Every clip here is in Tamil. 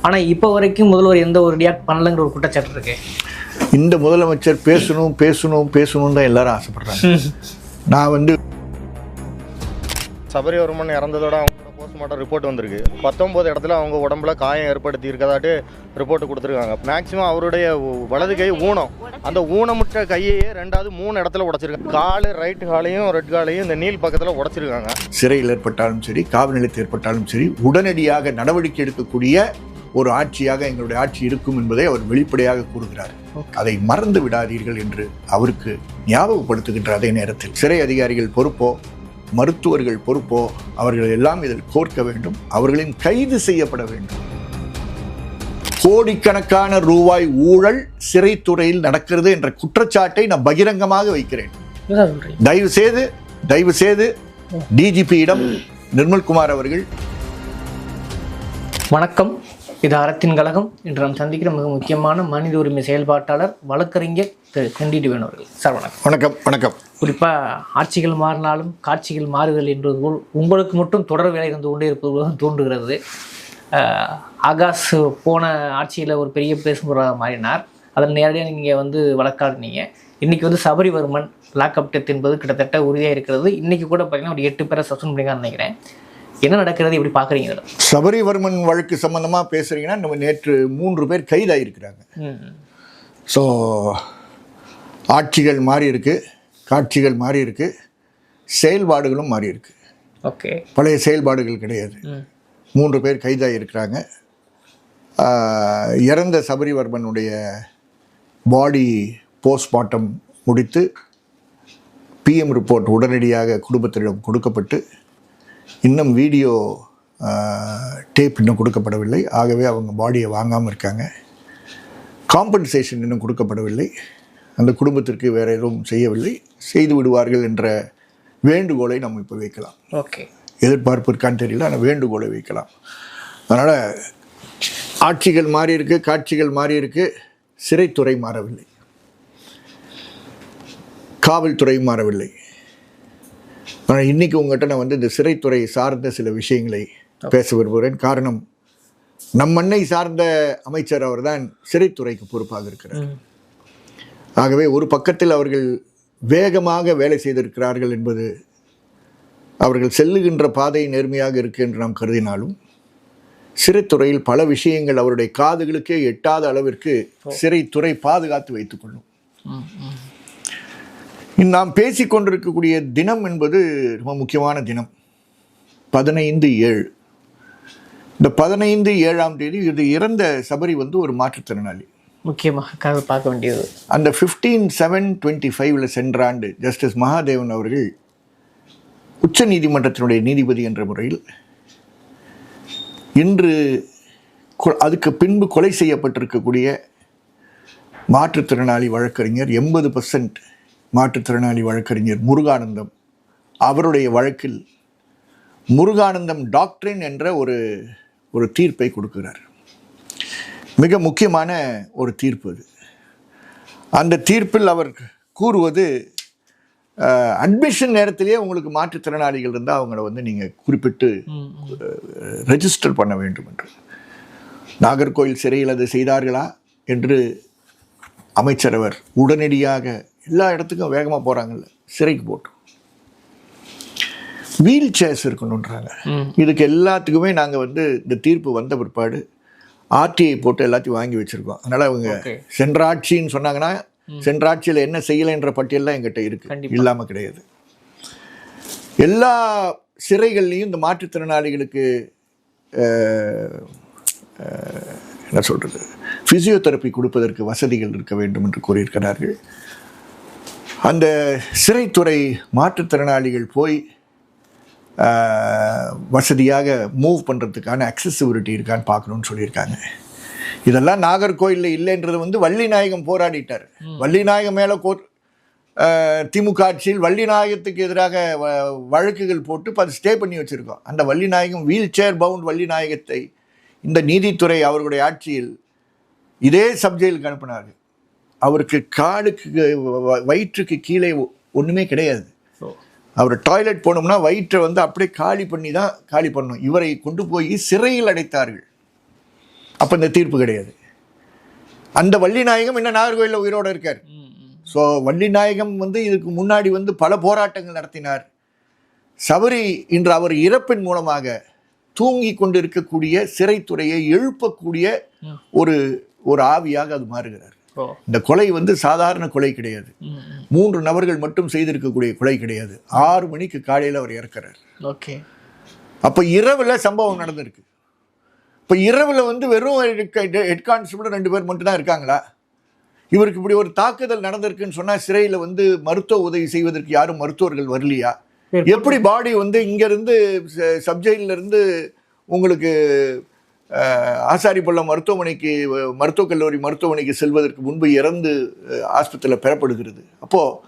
ஆனால் இப்போ வரைக்கும் முதல்வர் எந்த ஒரு ரியாக்ட் பண்ணலங்கிற ஒரு குற்றச்சாட்டு இருக்கு. இந்த முதலமைச்சர் பேசணும் தான் எல்லாரும் ஆசைப்படுறாங்க. நான் சபரிவர்மன் இறந்ததோட அவங்க போஸ்ட்மார்ட்டம் ரிப்போர்ட் வந்திருக்கு. 19 இடத்துல அவங்க உடம்புல காயம் ஏற்படுத்தி இருக்கதாட்டு ரிப்போர்ட் கொடுத்துருக்காங்க. மேக்சிமம் அவருடைய வலது கை ஊனம், அந்த ஊனமுற்ற கையையே 3 இடத்துல உடைச்சிருக்காங்க. காலு ரைட் காலையும் ரெட் காலையும் இந்த நீல் பக்கத்தில் உடைச்சிருக்காங்க. சிறையில் ஏற்பட்டாலும் சரி, காவல் நிலையத்தில் ஏற்பட்டாலும் சரி, உடனடியாக நடவடிக்கை எடுக்கக்கூடிய ஒரு ஆட்சியாக எங்களுடைய ஆட்சி இருக்கும் என்பதை அவர் வெளிப்படையாக கூறுகிறார். அதை மறந்து விடாதீர்கள் என்று அவருக்கு ஞாபகப்படுத்துகின்ற அதே நேரத்தில் சிறை அதிகாரிகள் பொறுப்போ மருத்துவர்கள் பொறுப்போ அவர்கள் எல்லாம் இதில் கோர்க்க வேண்டும். அவர்களின் கைது செய்யப்பட வேண்டும். கோடிக்கணக்கான ரூபாய் ஊழல் சிறைத்துறையில் நடக்கிறது என்ற குற்றச்சாட்டை நான் பகிரங்கமாக வைக்கிறேன். தயவு செய்து டிஜிபியிடம் நிர்மல்குமார் அவர்கள். வணக்கம், இது அறத்தின் கழகம். இன்று நாம் சந்திக்கிற மிக முக்கியமான மனித உரிமை செயல்பாட்டாளர் வழக்கறிஞர் திரு கண்டிடிவேன் அவர்கள். சார் வணக்கம். வணக்கம். வணக்கம். குறிப்பாக ஆட்சிகள் மாறினாலும் காட்சிகள் மாறுதல் என்பது போல் உங்களுக்கு மட்டும் தொடர் வேலை இருந்து கொண்டே இருப்பது போல தோன்றுகிறது. ஆகாஷ் போன ஆட்சியில் ஒரு பெரிய பேசுபொருளாக மாறினார். அதில் நேரடியாக நீங்கள் வழக்காடினீங்க. இன்றைக்கி சபரிவர்மன் லாக்அப் டெத் என்பது கிட்டத்தட்ட உறுதியாக இருக்கிறது. இன்றைக்கி கூட பார்த்தீங்கன்னா ஒரு 8 பேரை சஸ்பெண்ட் பண்ணிக்கான்னு நினைக்கிறேன். என்ன நடக்கிறது, எப்படி பார்க்குறீங்க? சபரிவர்மன் வழக்கு சம்பந்தமாக பேசுகிறீங்கன்னா, நம்ம நேற்று 3 பேர் கைதாகிருக்கிறாங்க. ஸோ ஆட்சிகள் மாறி இருக்கு, காட்சிகள் மாறி இருக்கு, செயல்பாடுகளும் மாறி இருக்கு. ஓகே, பழைய செயல்பாடுகள் கிடையாது. 3 பேர் கைதாகிருக்கிறாங்க. இறந்த சபரிவர்மனுடைய பாடி போஸ்ட்மார்ட்டம் முடித்து பிஎம் ரிப்போர்ட் உடனடியாக குடும்பத்திடம் கொடுக்கப்பட்டு இன்னும் வீடியோ டேப் இன்னும் கொடுக்கப்படவில்லை. ஆகவே அவங்க பாடியை வாங்காமல் இருக்காங்க. காம்பன்சேஷன் இன்னும் கொடுக்கப்படவில்லை. அந்த குடும்பத்திற்கு வேறு எதுவும் செய்யவில்லை. செய்து விடுவார்கள் என்ற வேண்டுகோளை நம்ம இப்போ வைக்கலாம். ஓகே, எதிர்பார்ப்பு இருக்கான்னு தெரியல, ஆனால் வேண்டுகோளை வைக்கலாம். அதனால் ஆட்சிகள் மாறி இருக்கு, காட்சிகள் மாறி இருக்கு. சிறைத்துறை மாறவில்லை, காவல்துறை மாறவில்லை. ஆனால் இன்றைக்கி உங்கள்கிட்ட நான் இந்த சிறைத்துறை சார்ந்த சில விஷயங்களை பேச விரும்புகிறேன். காரணம், நம் மண்ணை சார்ந்த அமைச்சர் அவர் தான் சிறைத்துறைக்கு பொறுப்பாக இருக்கிறார். ஆகவே ஒரு பக்கத்தில் அவர்கள் வேகமாக வேலை செய்திருக்கிறார்கள் என்பது அவர்கள் செல்லுகின்ற பாதை நேர்மையாக இருக்கு என்று நாம் கருதினாலும், சிறைத்துறையில் பல விஷயங்கள் அவருடைய காதுகளுக்கே எட்டாத அளவிற்கு சிறைத்துறை பாதுகாத்து வைத்துக்கொள்ளும். நாம் பேசிக்கொண்டிருக்கக்கூடிய தினம் என்பது ரொம்ப முக்கியமான தினம். 15/7. இந்த 15/7 இது இறந்த சபரி ஒரு மாற்றுத்திறனாளி. முக்கியமாக பார்க்க வேண்டியது அந்த 15/7/25 சென்ற ஆண்டு ஜஸ்டிஸ் மகாதேவன் அவர்கள் உச்ச நீதிமன்றத்தினுடைய நீதிபதி என்ற முறையில் இன்று அதுக்கு பின்பு கொலை செய்யப்பட்டிருக்கக்கூடிய மாற்றுத்திறனாளி வழக்கறிஞர் 80% மாற்றுத்திறனாளி வழக்கறிஞர் முருகானந்தம், அவருடைய வழக்கில் முருகானந்தம் டாக்டரின் என்ற ஒரு தீர்ப்பை கொடுக்கிறார். மிக முக்கியமான ஒரு தீர்ப்பு அது. அந்த தீர்ப்பில் அவர் கூறுவது, அட்மிஷன் நேரத்திலேயே உங்களுக்கு மாற்றுத்திறனாளிகள் இருந்தால் அவங்கள நீங்கள் குறிப்பிட்டு ரெஜிஸ்டர் பண்ண வேண்டும் என்று. நாகர்கோவில் சிறையில் அதை செய்தார்களா என்று அமைச்சர் அவர் உடனடியாக எல்லா இடத்துக்கும் வேகமாக போகிறாங்கல்ல, சிறைக்கு போட்டோம். வீல் சேர்ஸ் இருக்கணுன்றாங்க. இதுக்கு எல்லாத்துக்குமே நாங்கள் இந்த தீர்ப்பு வந்த பிற்பாடு ஆர்டிஐ போட்டு எல்லாத்தையும் வாங்கி வச்சுருக்கோம். அதனால் அவங்க சென்ற ஆட்சின்னு சொன்னாங்கன்னா, சென்ற ஆட்சியில் என்ன செய்யலைன்ற பட்டியல்லாம் எங்கிட்ட இருக்குது, இல்லாமல் கிடையாது. எல்லா சிறைகள்லையும் இந்த மாற்றுத்திறனாளிகளுக்கு என்ன சொல்கிறது, ஃபிசியோதெரப்பி கொடுப்பதற்கு வசதிகள் இருக்க வேண்டும் என்று கூறியிருக்கிறார்கள். அந்த சிறைத்துறை மாற்றுத்திறனாளிகள் போய் வசதியாக மூவ் பண்ணுறதுக்கான அக்சசிபிலிட்டி இருக்கான்னு பார்க்கணுன்னு சொல்லியிருக்காங்க. இதெல்லாம் நாகர்கோயிலில் இல்லைன்றது வள்ளிநாயகம் போராடிட்டார். வள்ளிநாயகம் மேலே திமுக ஆட்சியில் வள்ளிநாயகத்துக்கு எதிராக வழக்குகள் போட்டு அது ஸ்டே பண்ணி வச்சுருக்கோம். அந்த வள்ளிநாயகம் வீல் சேர் பவுண்ட் வள்ளிநாயகத்தை இந்த நீதித்துறை அவர்களுடைய ஆட்சியில் இதே சப்ஜெயிலுக்கு அனுப்பினார்கள். அவருக்கு காலுக்கு வயிற்றுக்கு கீழே ஒன்றுமே கிடையாது. அவர் டாய்லெட் போனோம்னா வயிற்றை அப்படியே காலி பண்ணி தான் காலி பண்ணணும். இவரை கொண்டு போய் சிறையில் அடைத்தார்கள். அப்போ இந்த தீர்ப்பு கிடையாது. அந்த வள்ளிநாயகம் இன்னும் நாகர்கோயிலில் உயிரோடு இருக்கார். ஸோ வள்ளிநாயகம் வந்து இதுக்கு முன்னாடி வந்து பல போராட்டங்கள் நடத்தினார். சபரி இன்று அவர் இறப்பின் மூலமாக தூங்கி கொண்டு இருக்கக்கூடிய சிறைத்துறையை எழுப்பக்கூடிய ஒரு ஆவியாக அது மாறுகிறார். இந்த கொலை வந்து சாதாரண கொலை கிடையாது. 3 நபர்கள் மட்டும் செய்திருக்கக்கூடிய கொலை கிடையாது. 6 மணிக்கு காலையில் அவர் இறக்கிறார். ஓகே. அப்போ இரவில் சம்பவம் நடந்திருக்கு. இப்போ இரவில் வந்து வெறும் ஹெட் கான்ஸ்டபிள் 2 பேர் மட்டும்தான் இருக்காங்களா? இவருக்கு இப்படி ஒரு தாக்குதல் நடந்திருக்குன்னு சொன்னால் சிறையில் வந்து மருத்துவ உதவி செய்வதற்கு யாரும் மருத்துவர்கள் வரலையா? எப்படி பாடி வந்து இங்கேருந்து சப்ஜெயிலிருந்து உங்களுக்கு ஆசாரிப்பள்ளம் மருத்துவக் கல்லூரி மருத்துவமனைக்கு செல்வதற்கு முன்பு இறந்து ஆஸ்பத்திரியில் பெறப்படுகிறது? அப்போது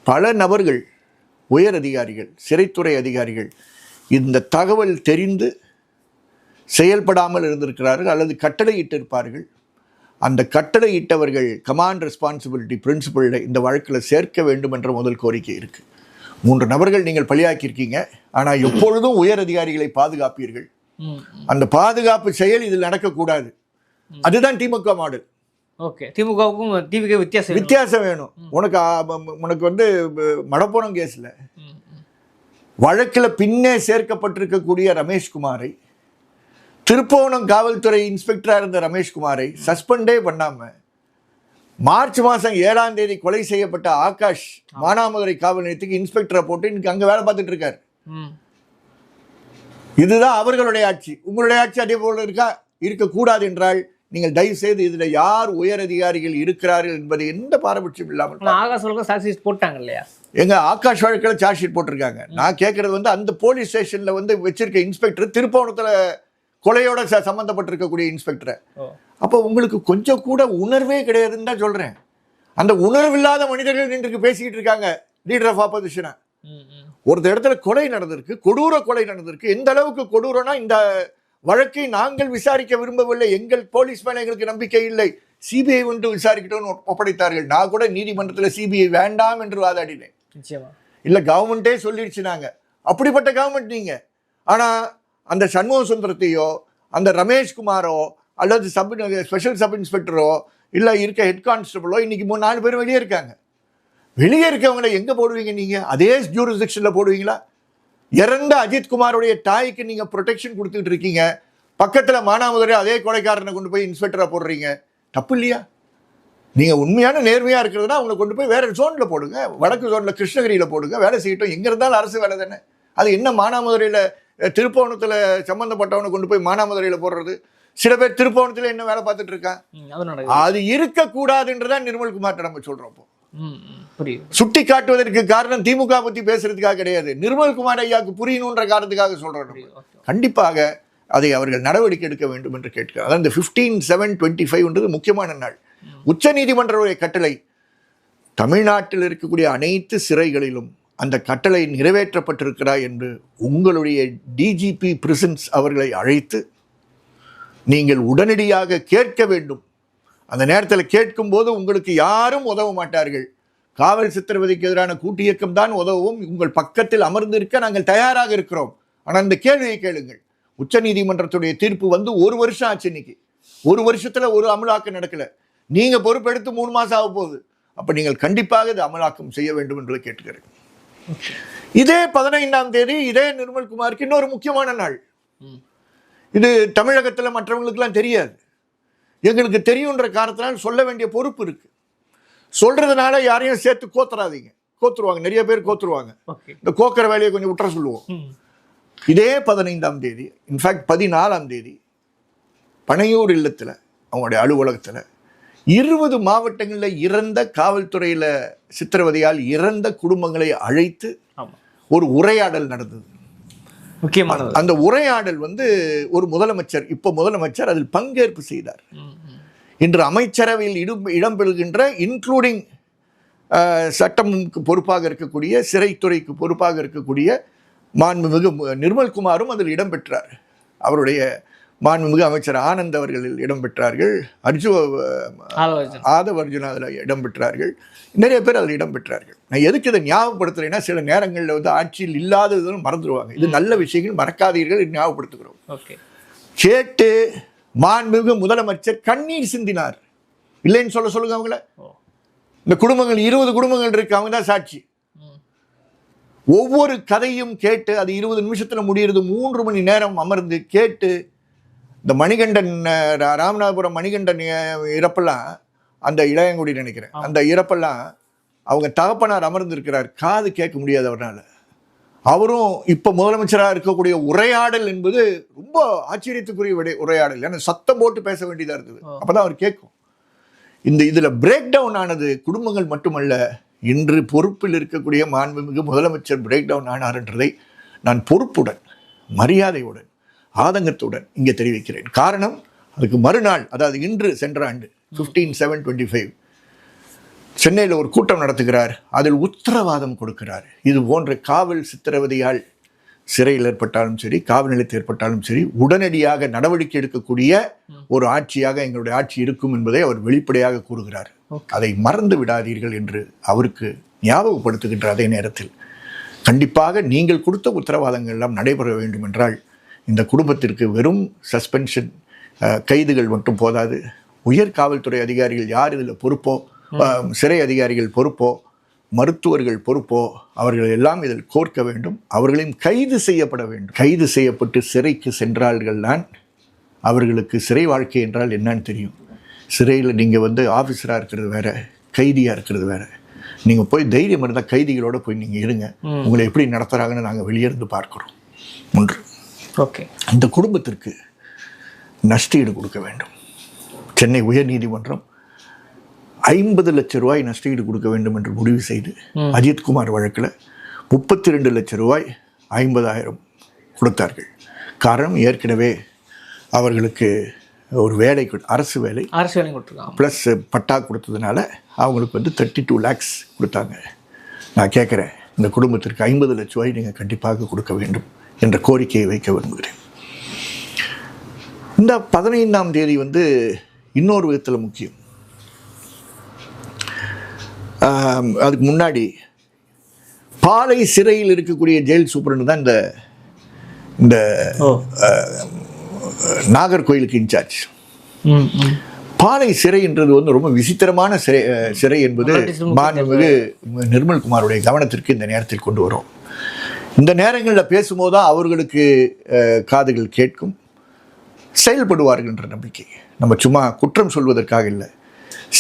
பல நபர்கள், உயர் அதிகாரிகள், சிறைத்துறை அதிகாரிகள் இந்த தகவல் தெரிந்து செயல்படாமல் இருந்திருக்கிறார்கள் அல்லது கட்டளையிட்டிருப்பார்கள். அந்த கட்டளையிட்டவர்கள் கமாண்ட் ரெஸ்பான்சிபிலிட்டி பிரின்சிபலில் இந்த வழக்கில் சேர்க்க வேண்டும் என்ற முதல் கோரிக்கை இருக்குது. 3 நபர்கள் நீங்கள் பலியாக்கியிருக்கீங்க, ஆனால் எப்பொழுதும் உயர் அதிகாரிகளை பாதுகாப்பீர்கள். அந்த பாதுகாப்பு செயல் இதில் நடக்கக்கூடாது. அதுதான் திமுக மாடல். ஓகே. திமுகவுக்கும் டிவிக்கு வித்தியாசம் வேணும். உனக்கு வந்து மடப்புறம் கேஸில் வழக்கில் பின்னே சேர்க்கப்பட்டிருக்கக்கூடிய ரமேஷ்குமாரை, திருப்போணம் காவல்துறை இன்ஸ்பெக்டராக இருந்த ரமேஷ்குமாரை சஸ்பெண்டே பண்ணாமல் மார்ச் மாதம் 7ஆம் தேதி கொலை செய்யப்பட்ட ஆகாஷ் மானாமதுரை காவல் நிலையத்துக்கு இன்ஸ்பெக்டரை போட்டு இன்னைக்கு அங்கே வேலை பார்த்துட்டு இருக்காரு. இதுதான் அவர்களுடைய ஆட்சி. உங்களுடைய ஆட்சி அதே போல இருக்கக்கூடாது என்றால் நீங்கள் தயவு செய்து இதில் யார் உயர் அதிகாரிகள் இருக்கிறார்கள் என்பது எந்த பாரபட்சம் இல்லாமல். ஆகாஷ் சார்ஜ் ஷீட் போட்டாங்க இல்லையா? ஆகாஷ் வழக்கில் சார்ஜ் ஷீட் போட்டிருக்காங்க. நான் கேட்கறது வந்து அந்த போலீஸ் ஸ்டேஷனில் வந்து வச்சிருக்க இன்ஸ்பெக்டர் திருப்பவனத்தில் கொலையோட சம்மந்தப்பட்டிருக்கக்கூடிய இன்ஸ்பெக்டரை. அப்போ உங்களுக்கு கொஞ்சம் கூட உணர்வே கிடையாதுன்னு தான் சொல்கிறேன். அந்த உணர்வில்லாத மனிதர்கள் நின்று பேசிக்கிட்டு இருக்காங்க லீடர் ஆஃப் ஆப்போசிஷனை. ஒரு இடத்துல கொலை நடந்திருக்கு, கொடூர கொலை நடந்திருக்கு. எந்த அளவுக்கு கொடூரம்னா, இந்த வழக்கை நாங்கள் விசாரிக்க விரும்பவில்லை, எங்கள் போலீஸ் மேலே எங்களுக்கு நம்பிக்கை இல்லை, சிபிஐ வந்து விசாரிக்கட்டும்னு ஒப்படைத்தார்கள். நான் கூட நீதிமன்றத்தில் சிபிஐ வேண்டாம் என்று வாதாடினேன். இல்லை கவர்மெண்ட்டே சொல்லிடுச்சு நாங்கள். அப்படிப்பட்ட கவர்மெண்ட் நீங்கள். ஆனால் அந்த சண்முக சுந்தரத்தையோ அந்த ரமேஷ்குமாரோ அல்லது ஸ்பெஷல் சப் இன்ஸ்பெக்டரோ இல்லை இருக்க ஹெட் கான்ஸ்டபிளோ இன்னைக்கு 3-4 பேர் வெளியே இருக்காங்க. வெளியே இருக்கவங்களை எங்கே போடுவீங்க நீங்கள்? அதே ஜூரிஸ்டிக்ஷனில் போடுவீங்களா? இறந்த அஜித்குமாரோடைய தாய்க்கு நீங்கள் ப்ரொடெக்ஷன் கொடுத்துட்டு இருக்கீங்க. பக்கத்தில் மானாமதுரை அதே கொலைக்காரனை கொண்டு போய் இன்ஸ்பெக்டராக போடுறீங்க. தப்பு இல்லையா? நீங்கள் உண்மையான நேர்மையாக இருக்கிறதுனா அவங்களை கொண்டு போய் வேறு ஜோனில் போடுங்க. வடக்கு ஜோனில் கிருஷ்ணகிரியில் போடுங்க, வேலை செய்யட்டும். எங்கே இருந்தாலும் அரசு வேலை தானே. அது என்ன மானாமதுரையில் திருப்பவனத்தில் சம்மந்தப்பட்டவனை கொண்டு போய் மானாமதுரையில் போடுறது? சில பேர் திருப்பவனத்தில் என்ன வேலை பார்த்துட்டு இருக்கான். அது இருக்கக்கூடாதுன்றதான் நிர்மல்குமார்ட்ட நம்ம சொல்கிறோம். சுட்டி காட்டுவதற்கு காரணம் திமுக பற்றி பேசுறதுக்காக கிடையாது, நிர்மல்குமார் ஐயாவுக்கு புரியணுன்ற காரணத்துக்காக சொல்றோம். கண்டிப்பாக அதை அவர்கள் நடவடிக்கை எடுக்க வேண்டும் என்று கேட்கிறார். அதான் இந்த 15/7/25 முக்கியமான நாள். உச்ச நீதிமன்றத்துடைய கட்டளை தமிழ்நாட்டில் இருக்கக்கூடிய அனைத்து சிறைகளிலும் அந்த கட்டளை நிறைவேற்றப்பட்டிருக்கிறார் என்று உங்களுடைய டிஜிபி பிரிசன்ஸ் அவர்களை அழைத்து நீங்கள் உடனடியாக கேட்க வேண்டும். அந்த நேரத்தில் கேட்கும்போது உங்களுக்கு யாரும் உதவ மாட்டார்கள். காவல் சித்திரவதைக்கு எதிரான கூட்டு இயக்கம் தான் உதவும். உங்கள் பக்கத்தில் அமர்ந்திருக்க நாங்கள் தயாராக இருக்கிறோம். ஆனால் இந்த கேள்வியை கேளுங்கள். உச்ச நீதிமன்றத்துடைய தீர்ப்பு வந்து 1 வருஷம் ஆச்சு. இன்னைக்கு 1 வருஷத்துல ஒரு அமலாக்கம் நடக்கல. நீங்க பொறுப்பெடுத்து 3 மாசம் ஆக போகுது. அப்ப நீங்கள் கண்டிப்பாக இது அமலாக்கம் செய்ய வேண்டும் என்று கேட்டுக்கிறேன். இதே 15ஆம் தேதி இதே நிர்மல்குமாருக்கு இன்னொரு முக்கியமான நாள். இது தமிழகத்தில் மற்றவங்களுக்கெல்லாம் தெரியாது, எங்களுக்கு தெரியுன்ற காரணத்தினால் சொல்ல வேண்டிய பொறுப்பு இருக்கு. சொல்றதுனால யாரையும் சேர்த்து கோத்துறாதீங்க. கோத்துருவாங்க, நிறைய பேர் கோத்துருவாங்க. இந்த கோக்கிற வேலையை கொஞ்சம் விட்டுற சொல்லுவோம். இதே 15ஆம் தேதி, இன்ஃபேக்ட் 14ஆம் தேதி பனையூர் இல்லத்தில் அவங்களுடைய அலுவலகத்தில் 20 மாவட்டங்களில் இறந்த காவல்துறையில் சித்திரவதையால் இறந்த குடும்பங்களை அழைத்து ஒரு உரையாடல் நடந்தது. முக்கியமானது. அந்த உரையாடல் வந்து ஒரு முதலமைச்சர், இப்போ முதலமைச்சர் அதில் பங்கேற்பு செய்தார். இன்று அமைச்சரவையில் இடம்பெறுகின்ற இன்க்ளூடிங் சட்டமுக்கு பொறுப்பாக இருக்கக்கூடிய, சிறைத்துறைக்கு பொறுப்பாக இருக்கக்கூடிய மாண்புமிகு நிர்மல்குமாரும் அதில் இடம்பெற்றார். அவருடைய மாண்புமிகு அமைச்சர் ஆனந்த் அவர்களில் இடம்பெற்றார்கள். ஆதவ் அர்ஜுனா அதில் இடம்பெற்றார்கள். நிறைய பேர் அதில் இடம்பெற்றார்கள். நான் எதுக்கு இதை ஞாபகப்படுத்துறேன்னா, சில நேரங்களில் வந்து ஆட்சியில் இல்லாததுன்னு மறந்துடுவாங்க. இது நல்ல விஷயங்கள், மறக்காதீர்கள், ஞாபகப்படுத்துகிறோம். கேட்டு மாண்புமிகு முதலமைச்சர் கண்ணீர் சிந்தினார். இல்லைன்னு சொல்லுங்க அவங்கள. இந்த குடும்பங்கள் 20 குடும்பங்கள் இருக்கு, அவங்க தான் சாட்சி. ஒவ்வொரு கதையும் கேட்டு அது 20 நிமிஷத்துல முடிகிறது. 3 மணி நேரம் அமர்ந்து கேட்டு இந்த மணிகண்டன் ராமநாதபுரம் மணிகண்டன் இறப்பெல்லாம், அந்த இளையங்குடி நினைக்கிறேன், அந்த இறப்பெல்லாம் அவங்க தகப்பனார் அமர்ந்திருக்கிறார், காது கேட்க முடியாது அவரால். அவரும் இப்போ முதலமைச்சராக இருக்கக்கூடிய உரையாடல் என்பது ரொம்ப ஆச்சரியத்துக்குரிய உரையாடல். ஏன்னா சத்தம் போட்டு பேச வேண்டியதாக இருந்தது, அப்போதான் அவர் கேட்கும். இதில் பிரேக் டவுன் ஆனது குடும்பங்கள் மட்டுமல்ல, இன்று பொறுப்பில் இருக்கக்கூடிய மாண்புமிகு முதலமைச்சர் பிரேக் டவுன் ஆனார்ன்றதை நான் பொறுப்புடன், மரியாதையுடன், ஆதங்கத்துடன் இங்கே தெரிவிக்கிறேன். காரணம், அதுக்கு மறுநாள், அதாவது இன்று சென்ற ஆண்டு 15/7/25 சென்னையில் ஒரு கூட்டம் நடத்துகிறார். அதில் உத்தரவாதம் கொடுக்கிறார், இது போன்ற காவல் சித்திரவதையால் சிறையில் ஏற்பட்டாலும் சரி, காவல் நிலையத்தில் ஏற்பட்டாலும் சரி, உடனடியாக நடவடிக்கை எடுக்கக்கூடிய ஒரு ஆட்சியாக எங்களுடைய ஆட்சி இருக்கும் என்பதை அவர் வெளிப்படையாக கூறுகிறார். அதை மறந்து விடாதீர்கள் என்று அவருக்கு ஞாபகப்படுத்துகின்ற அதே நேரத்தில், கண்டிப்பாக நீங்கள் கொடுத்த உத்தரவாதங்கள் எல்லாம் நடைபெற வேண்டும் என்றால் இந்த குடும்பத்திற்கு வெறும் சஸ்பென்ஷன், கைதுகள் மட்டும் போதாது. உயர் காவல்துறை அதிகாரிகள் யார் இதில் பொறுப்போ, சிறை அதிகாரிகள் பொறுப்போ, மருத்துவர்கள் பொறுப்போ, அவர்கள் எல்லாம் இதில் கோர்க்க வேண்டும். அவர்களையும் கைது செய்யப்பட வேண்டும். கைது செய்யப்பட்டு சிறைக்கு சென்றால்கள்தான் அவர்களுக்கு சிறை வாழ்க்கை என்றால் என்னன்னு தெரியும். சிறையில் நீங்கள் ஆஃபீஸராக இருக்கிறது வேற, கைதியாக இருக்கிறது வேற. நீங்கள் போய் தைரியம் இருந்தால் கைதிகளோடு போய் நீங்கள் இருங்க, உங்களை எப்படி நடத்துகிறாங்கன்னு நாங்கள் வெளியிருந்து பார்க்குறோம். ஒன்று. ஓகே, இந்த குடும்பத்திற்கு நஷ்டஈடு கொடுக்க வேண்டும். சென்னை உயர்நீதிமன்றம் 50 லட்சம் ரூபாய் நஷ்டஈடு கொடுக்க வேண்டும் என்று முடிவு செய்து அஜித்குமார் வழக்கில் 32 லட்சம் ரூபாய் 50,000 கொடுத்தார்கள். காரணம், ஏற்கனவே அவர்களுக்கு ஒரு வேலை, அரசு வேலை கொடுத்துருக்காங்க, ப்ளஸ் பட்டா கொடுத்ததுனால அவங்களுக்கு 32 lakhs கொடுத்தாங்க. நான் கேட்குறேன், இந்த குடும்பத்திற்கு 50 லட்சம் ரூபாய் நீங்கள் கண்டிப்பாக கொடுக்க வேண்டும் என்ற கோரிக்கையை வைக்க விரும்புகிறேன். இந்த 15ஆம் தேதி இன்னொரு விதத்தில் முக்கியம். அதுக்கு முன்னாடி பாளை சிறையில் இருக்கக்கூடிய ஜெயில் சூப்பரண்டு தான் இந்த நாகர்கோயிலுக்கு இன்சார்ஜ். பாளை சிறைன்றது ரொம்ப விசித்திரமான சிறை என்பது மாண்புமிகு நிர்மல்குமாருடைய கவனத்திற்கு இந்த நேரத்தில் கொண்டு வரும். இந்த நேரங்களில் பேசும்போது தான் அவர்களுக்கு காதுகள் கேட்கும், செயல்படுவார்கள் என்ற நம்பிக்கை. நம்ம சும்மா குற்றம் சொல்வதற்காக இல்லை.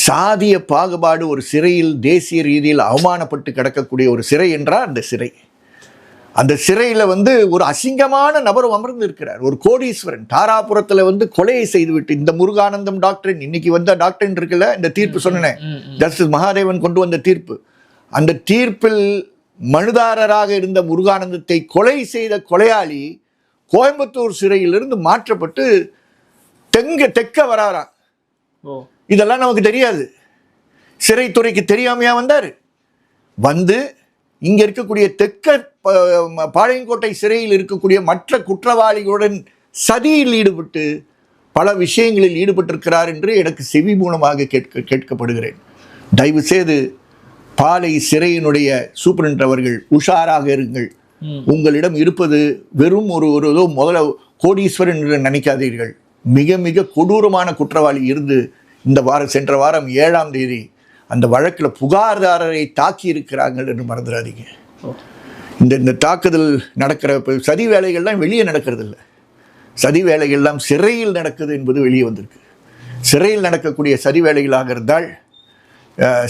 சாதிய பாகுபாடு ஒரு சிறையில் தேசிய ரீதியில் அவமானப்பட்டு கிடக்கக்கூடிய ஒரு சிறை என்றால் அந்த சிறை. அந்த சிறையில் ஒரு அசிங்கமான நபரும் அமர்ந்து இருக்கிறார். ஒரு கோடீஸ்வரன் தாராபுரத்தில் கொலையை செய்துவிட்டு, இந்த முருகானந்தம் டாக்டரின், இன்னைக்கு டாக்டரின் இருக்குல்ல, இந்த தீர்ப்பு சொன்னேன், ஜஸ்டிஸ் மகாதேவன் கொண்டு வந்த தீர்ப்பு, அந்த தீர்ப்பில் மனுதாரராக இருந்த முருகானந்தத்தை கொலை செய்த கொலையாளி கோயம்புத்தூர் சிறையிலிருந்து மாற்றப்பட்டு தெற்க வராராம். இதெல்லாம் நமக்கு தெரியாது. சிறைத்துறைக்கு தெரியாமையா வந்தார்? இங்க இருக்கக்கூடிய தெற்க பாளையங்கோட்டை சிறையில் இருக்கக்கூடிய மற்ற குற்றவாளிகளுடன் சதியில் ஈடுபட்டு பல விஷயங்களில் ஈடுபட்டிருக்கிறார் என்று எனக்கு செவி மூலமாக கேட்கப்படுகிறேன். தயவு செய்து பாளை சிறையினுடைய சூப்பரண்ட் அவர்கள் உஷாராக இருங்கள். உங்களிடம் இருப்பது வெறும் ஒரு முதல்ல கோடீஸ்வரன் என்று நினைக்காதீர்கள். மிக மிக கொடூரமான குற்றவாளி இருந்து சென்ற வாரம் 7ஆம் தேதி அந்த வழக்கில் புகார்தாரரை தாக்கி இருக்கிறார்கள் என்று மறந்துடாதீங்க. இந்த தாக்குதல் நடக்கிற சதி வேலைகள்லாம் வெளியே நடக்கிறது இல்லை, சதி வேலைகள்லாம் சிறையில் நடக்குது என்பது வெளியே வந்திருக்கு. சிறையில் நடக்கக்கூடிய சதி வேலைகளாக இருந்தால்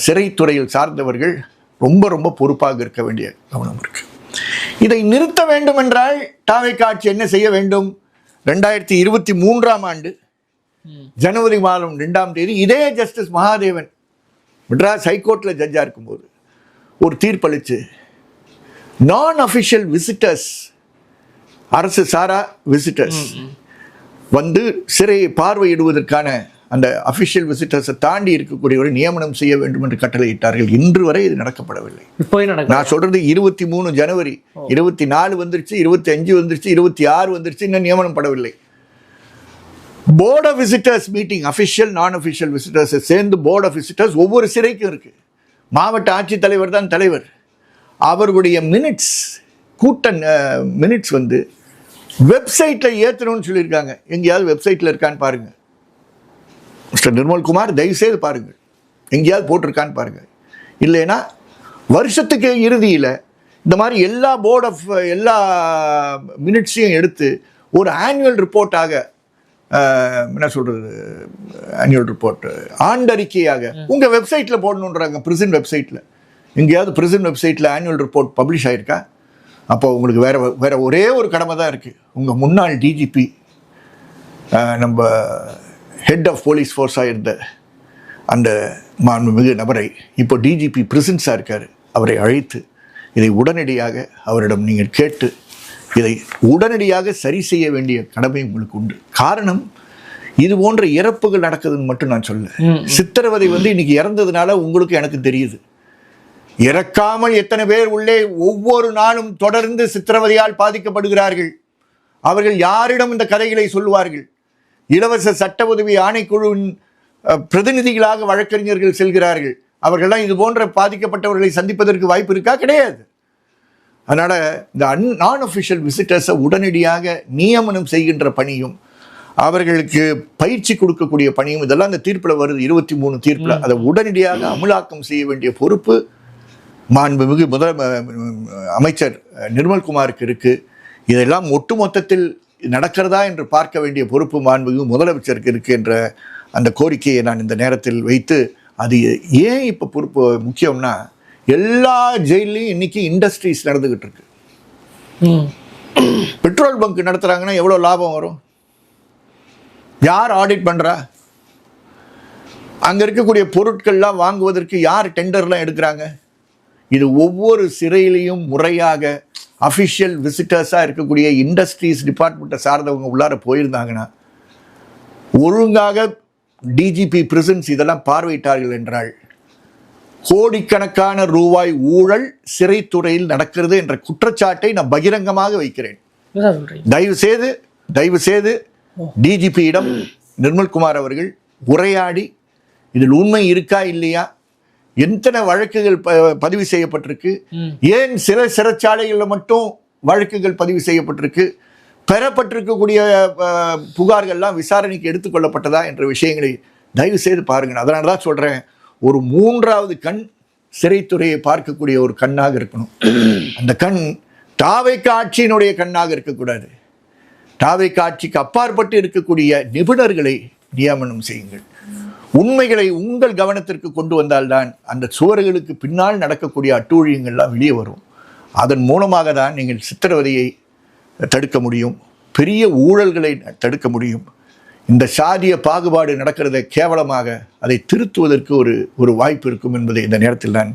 சிறைத்துறையில் சார்ந்தவர்கள் ரொம்ப ரொம்ப பொறுப்பாக இருக்க வேண்டிய கவனம் இருக்கு. இதை நிறுத்த வேண்டும் என்றால் தாவேகா ஆட்சி என்ன செய்ய வேண்டும்? 2023ஆம் ஆண்டு ஜனவரி மாதம் 2ஆம் தேதி இதே ஜஸ்டிஸ் மகாதேவன் மெட்ராஸ் ஹைகோர்ட்டில் ஜட்ஜாக இருக்கும்போது ஒரு தீர்ப்பளித்து நான் அஃபிஷியல் விசிட்டர்ஸ், அரசு சாரா விசிட்டர்ஸ் சிறையை பார்வையிடுவதற்கான அந்த அஃபிஷியல் விசிட்டர்ஸை தாண்டி இருக்கக்கூடியவரை நியமனம் செய்ய வேண்டும் என்று கட்டளையிட்டார்கள். இன்று வரை இது நடக்கப்படவில்லை. நான் சொல்றது 23 ஜனவரி, 24 வந்துருச்சு, 25 வந்துருச்சு, 26 வந்துருச்சு, இன்னும் நியமனம் படவில்லை. Board of visitors meeting, official நான் அஃபிஷியல் விசிட்டர்ஸை சேர்ந்து போர்ட் ஆஃப் விசிட்டர்ஸ் ஒவ்வொரு சிறைக்கும் இருக்கு. மாவட்ட ஆட்சித்தலைவர் தான் தலைவர். அவர்களுடைய மினிட்ஸ் மினிட்ஸ் வெப்சைட்டில் ஏற்றணும்னு சொல்லியிருக்காங்க. எங்கேயாவது வெப்சைட்டில் இருக்கான்னு பாருங்கள். மிஸ்டர் நிர்மல்குமார் தயவுசெய்து பாருங்கள், எங்கேயாவது போட்டிருக்கான்னு பாருங்கள். இல்லைன்னா வருஷத்துக்கு இறுதியில் இந்த மாதிரி எல்லா போர்ட் ஆஃப் எல்லா மினிட்ஸையும் எடுத்து ஒரு ஆனுவல் ரிப்போர்ட்டாக, என்ன சொல்கிறது, ஆனுவல் ரிப்போர்ட் ஆண்டறிக்கையாக உங்கள் வெப்சைட்டில் போடணுன்றாங்க. பிரிசன் வெப்சைட்டில் எங்கேயாவது பிரிசன் வெப்சைட்டில் ஆனுவல் ரிப்போர்ட் பப்ளிஷ் ஆகிருக்கா? அப்போ உங்களுக்கு வேறு ஒரே ஒரு கடமை தான் இருக்குது. உங்கள் முன்னாள் டிஜிபி, நம்ம ஹெட் ஆஃப் போலீஸ் ஃபோர்ஸாக இருந்த அந்த மாண்புமிகு நபரை இப்போ டிஜிபி பிரிசன்ஸாக இருக்கார், அவரை அழைத்து இதை உடனடியாக அவரிடம் நீங்கள் கேட்டு இதை உடனடியாக சரி செய்ய வேண்டிய கடமை உங்களுக்கு உண்டு. காரணம், இது போன்ற இறப்புகள் நடக்குதுன்னு மட்டும் நான் சொல்ல, சித்திரவதை இன்னைக்கு இறந்ததுனால உங்களுக்கு எனக்கு தெரியுது. இறக்காமல் எத்தனை பேர் உள்ளே ஒவ்வொரு நாளும் தொடர்ந்து சித்திரவதையால் பாதிக்கப்படுகிறார்கள். அவர்கள் யாரிடம் இந்த கதைகளை சொல்லுவார்கள்? இலவச சட்ட உதவி ஆணைக்குழுவின் பிரதிநிதிகளாக வழக்கறிஞர்கள் செல்கிறார்கள். அவர்கள்லாம் இது போன்ற பாதிக்கப்பட்டவர்களை சந்திப்பதற்கு வாய்ப்பு இருக்கா? கிடையாது. அதனால் இந்த நான் அஃபிஷியல் விசிட்டர்ஸை உடனடியாக நியமனம் செய்கின்ற பணியும் அவர்களுக்கு பயிற்சி கொடுக்கக்கூடிய பணியும் இதெல்லாம் இந்த தீர்ப்பில் வருது, 23 தீர்ப்பில். அதை உடனடியாக அமலாக்கம் செய்ய வேண்டிய பொறுப்பு மாண்புமிகு அமைச்சர் நிர்மல்குமாருக்கு இருக்குது. இதெல்லாம் ஒட்டுமொத்தத்தில் நடக்கிறதா என்று பார்க்க வேண்டிய பொறுப்பு மாண்புமிகு முதலமைச்சருக்கு இருக்குது என்ற அந்த கோரிக்கையை நான் இந்த நேரத்தில் வைத்து, அது ஏன் இப்போ பொறுப்பு முக்கியம்னா, எல்லா ஜெயிலையும் இன்னைக்கு இண்டஸ்ட்ரீஸ் நடந்துகிட்டு இருக்கு. பெட்ரோல் பங்க் நடத்துறாங்கன்னா எவ்வளோ லாபம் வரும்? யார் ஆடிட் பண்றா? அங்க இருக்கக்கூடிய பொருட்கள்லாம் வாங்குவதற்கு யார் டெண்டர்லாம் எடுக்கிறாங்க? இது ஒவ்வொரு சிறையிலையும் முறையாக அஃபிஷியல் விசிட்டர்ஸாக இருக்கக்கூடிய இண்டஸ்ட்ரீஸ் டிபார்ட்மெண்ட்டை சார்ந்தவங்க உள்ளார போயிருந்தாங்கன்னா, ஒழுங்காக டிஜிபி பிரிசன்ஸ் இதெல்லாம் பார்வையிட்டார்கள் என்றால் கோடிக்கணக்கான ரூபாய் ஊழல் சிறைத்துறையில் நடக்கிறது என்ற குற்றச்சாட்டை நான் பகிரங்கமாக வைக்கிறேன். தயவு செய்து டிஜிபியிடம் நிர்மல்குமார் அவர்கள் உரையாடி இதில் உண்மை இருக்கா இல்லையா, எத்தனை வழக்குகள் பதிவு செய்யப்பட்டிருக்கு, ஏன் சில சிறைச்சாலைகளில் மட்டும் வழக்குகள் பதிவு செய்யப்பட்டிருக்கு, பெறப்பட்டிருக்கக்கூடிய புகார்கள்லாம் விசாரணைக்கு எடுத்துக்கொள்ளப்பட்டதா என்ற விஷயங்களை தயவு செய்து பாருங்கள். அதனால தான் சொல்கிறேன், ஒரு 3வது கண் சிறைத்துறையை பார்க்கக்கூடிய ஒரு கண்ணாக இருக்கணும். அந்த கண் தாவேக்கா ஆட்சியினுடைய கண்ணாக இருக்கக்கூடாது. தாவேக்கா ஆட்சிக்கு அப்பாற்பட்டு இருக்கக்கூடிய நிபுணர்களை நியமனம் செய்யுங்கள். உண்மைகளை உங்கள் கவனத்திற்கு கொண்டு வந்தால்தான் அந்த சுவர்களுக்கு பின்னால் நடக்கக்கூடிய அட்டூழியங்கள்லாம் வெளியே வரும். அதன் மூலமாக தான் நீங்கள் சித்திரவதையை தடுக்க முடியும், பெரிய ஊழல்களை தடுக்க முடியும். இந்த சாதிய பாகுபாடு நடக்கிறத கேவலமாக அதை திருத்துவதற்கு ஒரு வாய்ப்பு இருக்கும் என்பதை இந்த நேரத்தில் நான்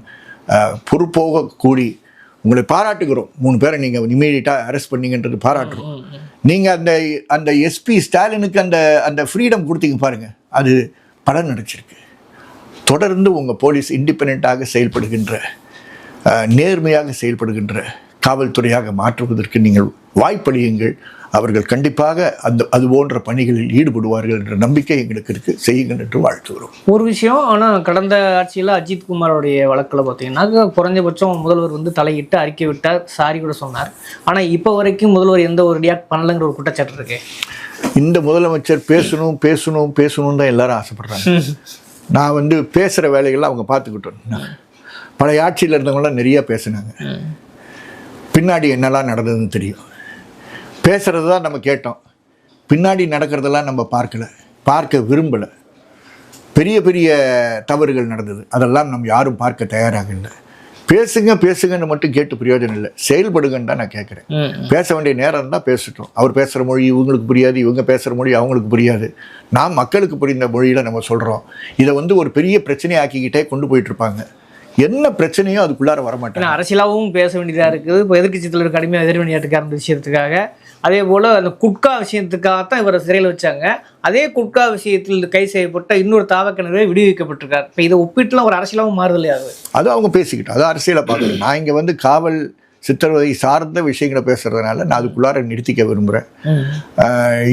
பொறுப்போக கூடி உங்களை பாராட்டுகிறோம். 3 பேரை நீங்கள் இமீடியட்டாக அரெஸ்ட் பண்ணீங்கன்றது பாராட்டுறோம். நீங்கள் அந்த எஸ்பி ஸ்டாலினுக்கு அந்த ஃப்ரீடம் கொடுத்தீங்க பாருங்கள், அது பலன் அடைச்சிருக்கு. தொடர்ந்து உங்கள் போலீஸ் இண்டிபெண்ட்டாக செயல்படுகின்ற, நேர்மையாக செயல்படுகின்ற காவல்துறையாக மாற்றுவதற்கு நீங்கள் வாய்ப்பளியுங்கள். அவர்கள் கண்டிப்பாக அது போன்ற பணிகளில் ஈடுபடுவார்கள் என்ற நம்பிக்கை எங்களுக்கு இருக்கு. செய்யுங்கள் என்று வாழ்த்துகிறோம். ஒரு விஷயம், ஆனால் கடந்த ஆட்சியில் அஜித் குமாரோடைய வழக்கில் பார்த்தீங்கன்னா குறைஞ்சபட்சம் முதல்வர் தலையிட்டு அறிக்கை விட்டார், சாரி கூட சொன்னார். ஆனால் இப்போ வரைக்கும் முதல்வர் எந்த ஒரு ரியாக்ட் பண்ணலங்கிற ஒரு குற்றச்சாட்டு இருக்கு. இந்த முதலமைச்சர் பேசணும் தான் எல்லாரும் ஆசைப்படுறாங்க. நான் பேசுகிற வேலைகள்லாம் அவங்க பார்த்துக்கிட்டோம். பழைய ஆட்சியில் இருந்தவங்களாம் நிறைய பேசினாங்க. பின்னாடி என்னெல்லாம் நடந்ததுன்னு தெரியும். பேசுகிறது தான் நம்ம கேட்டோம், பின்னாடி நடக்கிறதெல்லாம் நம்ம பார்க்க விரும்பலை. பெரிய பெரிய தவறுகள் நடந்தது, அதெல்லாம் நம்ம யாரும் பார்க்க தயாராக இல்லை. பேசுங்கன்னு மட்டும் கேட்டு பிரயோஜனம் இல்லை, செயல்படுங்கன்னு தான் நான் கேட்குறேன். பேச வேண்டிய நேரம் தான் பேசிட்டோம். அவர் பேசுகிற மொழி இவங்களுக்கு புரியாது, இவங்க பேசுகிற மொழி அவங்களுக்கு புரியாது. நாம் மக்களுக்கு புரிந்த மொழியில் நம்ம சொல்கிறோம். இதை ஒரு பெரிய பிரச்சனையாக்கிக்கிட்டே கொண்டு போயிட்டுருப்பாங்க. என்ன பிரச்சனையோ அதுக்குள்ளார வரமாட்டாங்க. அரசியலாகவும் பேச வேண்டியதாக இருக்குது. இப்போ எதிர்க்கட்சி தலைவர் கடுமையாக எதிர்வினையாட்டுக்கார விஷயத்துக்காக, அதே போல் அந்த குட்கா விஷயத்துக்காகத்தான் இவரை சிறையில் வச்சாங்க. அதே குட்கா விஷயத்தில் கை செய்யப்பட்ட இன்னொரு தாவக்கிணரை விடுவிக்கப்பட்டிருக்கார். இப்போ இதை ஒப்பிட்டுலாம் ஒரு அரசியலாகவும் மாறுதலே ஆகுது. அது அவங்க பேசிக்கிட்டோம், அது அரசியலை பார்க்கணும். நான் இங்கே காவல் சித்திரவதை சார்ந்த விஷயங்களை பேசுறதுனால நான் அதுக்குள்ளார நிறுத்திக்க விரும்புகிறேன்.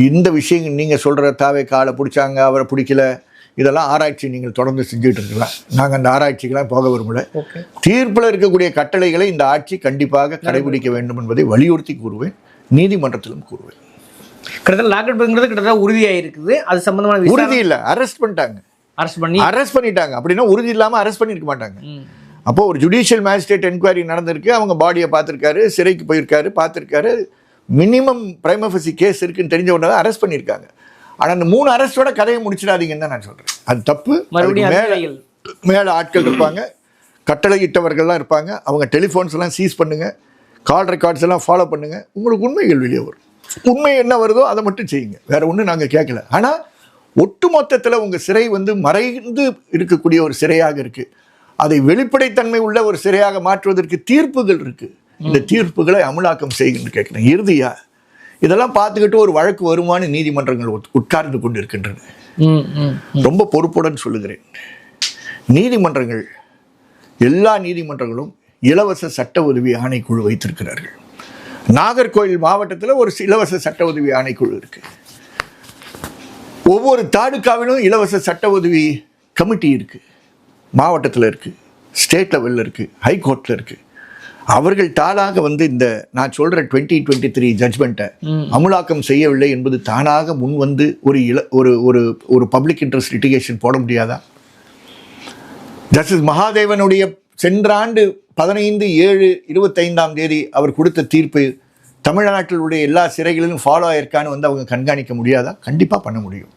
இந்த விஷயங்கள் நீங்கள் சொல்கிற தாவேக்காலை பிடிச்சாங்க, அவரை பிடிக்கல, இதெல்லாம் ஆராய்ச்சி நீங்கள் தொடர்ந்து செஞ்சுட்டு இருக்கலாம். நாங்கள் அந்த ஆராய்ச்சிக்கெல்லாம் போக விரும்பல. தீர்ப்பில் இருக்கக்கூடிய கட்டளைகளை இந்த ஆட்சி கண்டிப்பாக கடைபிடிக்க வேண்டும் என்பதை வலியுறுத்தி கூறுவேன், நீதிமன்றத்திலும் கூறுவேன். கிட்டத்தட்ட லாக்அப்ங்கிறது கிட்டத்தட்ட உறுதியாயிருக்குது. அது சம்பந்தமான உறுதி இல்லை, அரெஸ்ட் பண்ணிட்டாங்க. அரெஸ்ட் பண்ணிட்டாங்க அப்படின்னா உறுதி இல்லாமல் அரெஸ்ட் பண்ணியிருக்க மாட்டாங்க. அப்போ ஒரு ஜுடிஷியல் மேஜிஸ்ட்ரேட் என்கொயரி நடந்திருக்கு, அவங்க பாடியை பார்த்துருக்காரு, சிறைக்கு போயிருக்காரு, பார்த்துருக்காரு, மினிமம் பிரைமா ஃபேசி கேஸ் இருக்குன்னு தெரிஞ்ச உடனே தான் அரெஸ்ட் பண்ணியிருக்காங்க. ஆனால் அந்த 3 அரெஸ்டோட கதையை முடிச்சிடாதீங்கன்னு தான் நான் சொல்கிறேன். அது தப்பு. மேலே ஆட்கள் இருப்பாங்க, கட்டளையிட்டவர்கள்லாம் இருப்பாங்க, அவங்க டெலிஃபோன்ஸ் எல்லாம் சீஸ் பண்ணுங்கள், கால் ரெக்கார்ட்ஸ் எல்லாம் ஃபாலோ பண்ணுங்கள், உங்களுக்கு உண்மைகள் வெளியே வரும். உண்மை என்ன வருதோ அதை மட்டும் செய்யுங்க, வேற ஒன்றும் நாங்கள் கேட்கல. ஆனால் ஒட்டு மொத்தத்தில் உங்கள் சிறை வந்து மறைந்து இருக்கக்கூடிய ஒரு சிறையாக இருக்குது. அதை வெளிப்படைத்தன்மை உள்ள ஒரு சிறையாக மாற்றுவதற்கு தீர்ப்புகள் இருக்குது. இந்த தீர்ப்புகளை அமலாக்கம் செய்யுன்னு கேட்குறேன். இறுதியா இதெல்லாம் பார்த்துக்கிட்டு ஒரு வழக்கு வருமானு நீதிமன்றங்கள் உட்கார்ந்து கொண்டு இருக்கின்றன. ரொம்ப பொறுப்புடன் சொல்லுகிறேன், நீதிமன்றங்கள் எல்லா நீதிமன்றங்களும் இலவச சட்ட உதவி ஆணைக்குழு வைத்திருக்கிறார்கள். நாகர்கோவில் மாவட்டத்தில் ஒரு இலவச சட்ட உதவி ஆணைக்குழு இருக்கு. ஒவ்வொரு தாலுக்காவிலும் இலவச சட்ட உதவி கமிட்டி இருக்கு. மாவட்டத்தில் இருக்கு, ஸ்டேட் லெவலில் இருக்கு, ஹைகோர்ட்டில் இருக்கு. அவர்கள் தானாக வந்து இந்த நான் சொல்ற 2023 ஜட்ஜ்மெண்ட்டை அமுலாக்கம் செய்யவில்லை என்பது தானாக முன் வந்து ஒரு பப்ளிக் இன்ட்ரெஸ்ட் லிட்டிகேஷன் போட முடியாதா? ஜஸ்டிஸ் மகாதேவனுடைய சென்ற ஆண்டு 15/7/25 அவர் கொடுத்த தீர்ப்பு தமிழ்நாட்டில் உள்ள எல்லா சிறைகளிலும் ஃபாலோ ஆயிருக்கான்னு வந்து அவங்க கண்காணிக்க முடியாதா? கண்டிப்பாக பண்ண முடியும்.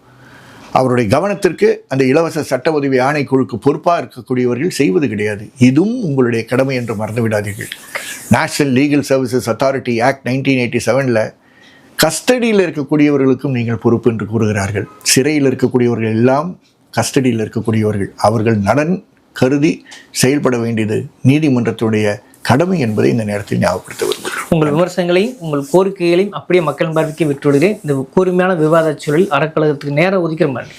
அவருடைய கவனத்திற்கு அந்த இலவச சட்ட உதவி ஆணைக்குழுக்கு பொறுப்பாக இருக்கக்கூடியவர்கள் செய்வது கிடையாது. இதுவும் உங்களுடைய கடமை என்று மறந்துவிடாதீர்கள். National legal services authority act 1987 கஸ்டடியில் இருக்கக்கூடியவர்களுக்கும் நீங்கள் பொறுப்பு என்று கூறுகிறார்கள். சிறையில் இருக்கக்கூடியவர்கள் எல்லாம் கஸ்டடியில் இருக்கக்கூடியவர்கள். அவர்கள் நலன் கருதி செயல்பட வேண்டியது நீதிமன்றத்துடைய கடமை என்பதை இந்த நேரத்தில் ஞாபகப்படுத்த விரும்புகிறேன். உங்கள் விமர்சனங்களையும் உங்கள் கோரிக்கைகளையும் அப்படியே மக்கள் பார்வைக்கு விட்டுவிடுகிறேன். இந்த கூர்மையான விவாத சூழல் அறக்கழகத்துக்கு நேரம் ஒதுக்கிற மாதிரி